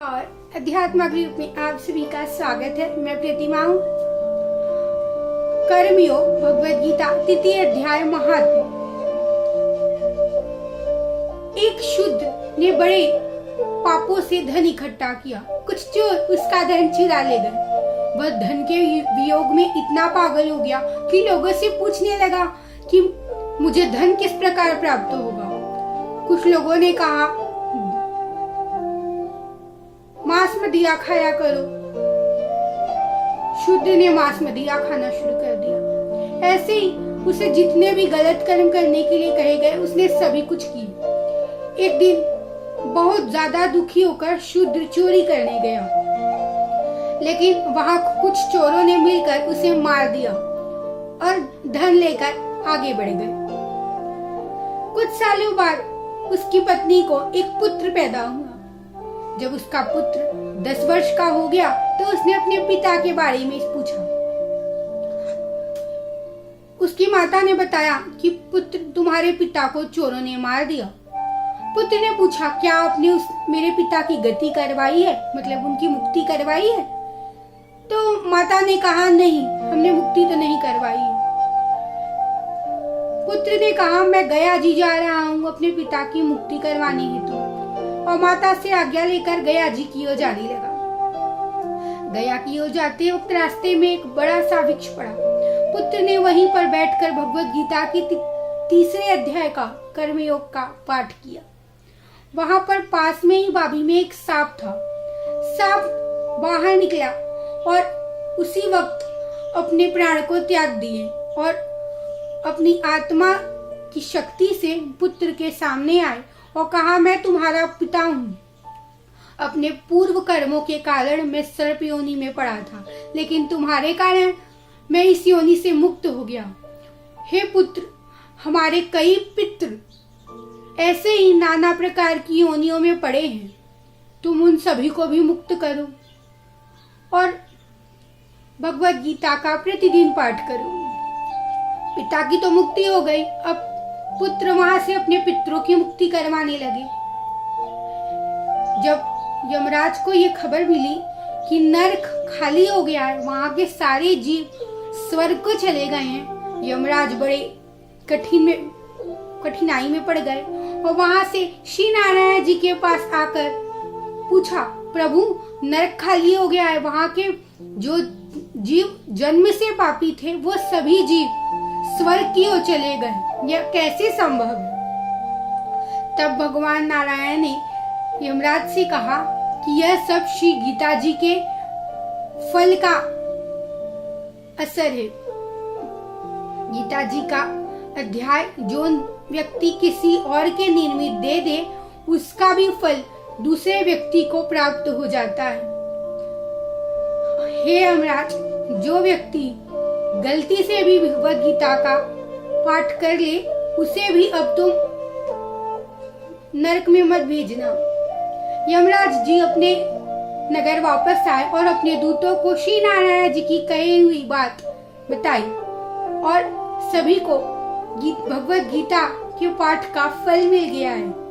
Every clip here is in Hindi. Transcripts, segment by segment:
और अध्यात्म ग्रुप में आप सभी का स्वागत है। मैं प्रतिमा हूँ। कर्मयोग भगवद गीता तृतीय अध्याय महात्म्य। एक शूद्र ने बड़े पापों से धन इकट्ठा किया। कुछ चोर उसका धन चुरा ले गए। वह धन के वियोग में इतना पागल हो गया कि लोगों से पूछने लगा कि मुझे धन किस प्रकार प्राप्त होगा। कुछ लोगों ने कहा, मांस मदिरा खाया करो। शूद्र ने मांस मदिरा खाना शुरू कर दिया। ऐसे ही उसे जितने भी गलत कर्म करने के लिए कहे गए उसने सभी कुछ किए। एक दिन बहुत ज्यादा दुखी होकर शूद्र चोरी करने गया, लेकिन वहां कुछ चोरों ने मिलकर उसे मार दिया और धन लेकर आगे बढ़ गए। कुछ सालों बाद उसकी पत्नी को एक पुत्र पैदा हुआ। जब उसका पुत्र 10 वर्ष का हो गया तो उसने अपने पिता के बारे में पूछा। उसकी माता ने बताया कि पुत्र, तुम्हारे पिता को चोरों ने मार दिया। पुत्र ने पूछा, क्या आपने मेरे पिता की गति करवाई है, मतलब उनकी मुक्ति करवाई है? तो माता ने कहा, नहीं, हमने मुक्ति तो नहीं करवाई है। पुत्र ने कहा, मैं गया जी जा रहा हूँ अपने पिता की मुक्ति करवाने हेतु, और माता से आज्ञा लेकर गया जी की ओर जाने लगा। गया की ओर जाते वक्त रास्ते में एक बड़ा सा वृक्ष पड़ा। पुत्र ने वहीं पर बैठकर भगवद गीता के तीसरे अध्याय का कर्मयोग का पाठ किया। वहां पर पास में ही भाभी में एक सांप था। सांप बाहर निकला और उसी वक्त अपने प्राण को त्याग दिए और अपनी आत्मा की शक्ति से पुत्र के सामने आए और कहा, मैं तुम्हारा पिता हूँ। अपने पूर्व कर्मों के कारण मैं सर्प योनि में पड़ा था, लेकिन तुम्हारे कारण मैं इस योनि से मुक्त हो गया। हे पुत्र, हमारे कई पितृ ऐसे ही नाना प्रकार की योनियों में पड़े हैं। तुम उन सभी को भी मुक्त करो और भगवद गीता का प्रतिदिन पाठ करो। पिता की तो मुक्ति हो गई, अब पुत्र वहां से अपने पितरों की मुक्ति करवाने लगे। जब यमराज को ये खबर मिली कि नरक खाली हो गया है, वहां के सारे जीव स्वर्ग को चले गए हैं, यमराज बड़े कठिनाई में पड़ गए और वहां से श्री नारायण जी के पास आकर पूछा, प्रभु, नरक खाली हो गया है, वहां के जो जीव जन्म से पापी थे वो सभी जीव स्वर्ग की ओर चले गए, यह कैसे संभव है? तब भगवान नारायण ने यमराज से कहा कि यह सब श्री गीता जी के फल का असर है। गीता जी का अध्याय जो व्यक्ति किसी और के निर्मित दे दे, उसका भी फल दूसरे व्यक्ति को प्राप्त हो जाता है। हे यमराज, जो व्यक्ति गलती से भी भगवद गीता का पाठ कर ले, उसे भी अब तुम नरक में मत भेजना। यमराज जी अपने नगर वापस आए और अपने दूतों को श्री नारायण जी की कही हुई बात बताई और सभी को भगवद गीता के पाठ का फल मिल गया है।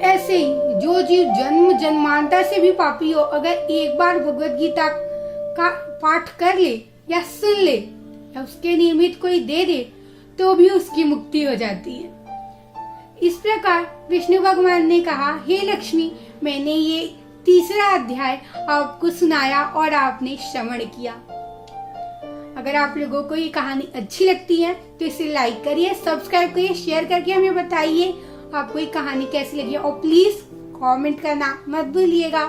ऐसे ही जो जीव जन्म जन्मांतर से भी पापी हो, अगर एक बार भगवद गीता का पाठ कर ले या सुन ले या उसके नियमित कोई दे दे, तो भी उसकी मुक्ति हो जाती है। इस प्रकार विष्णु भगवान ने कहा, हे लक्ष्मी, मैंने ये तीसरा अध्याय आपको सुनाया और आपने श्रवण किया। अगर आप लोगों को ये कहानी अच्छी लगती है तो इसे लाइक करिए, सब्सक्राइब करिए, शेयर करके हमें बताइए आपको ये कहानी कैसी लगी और प्लीज कमेंट करना मत भूलिएगा।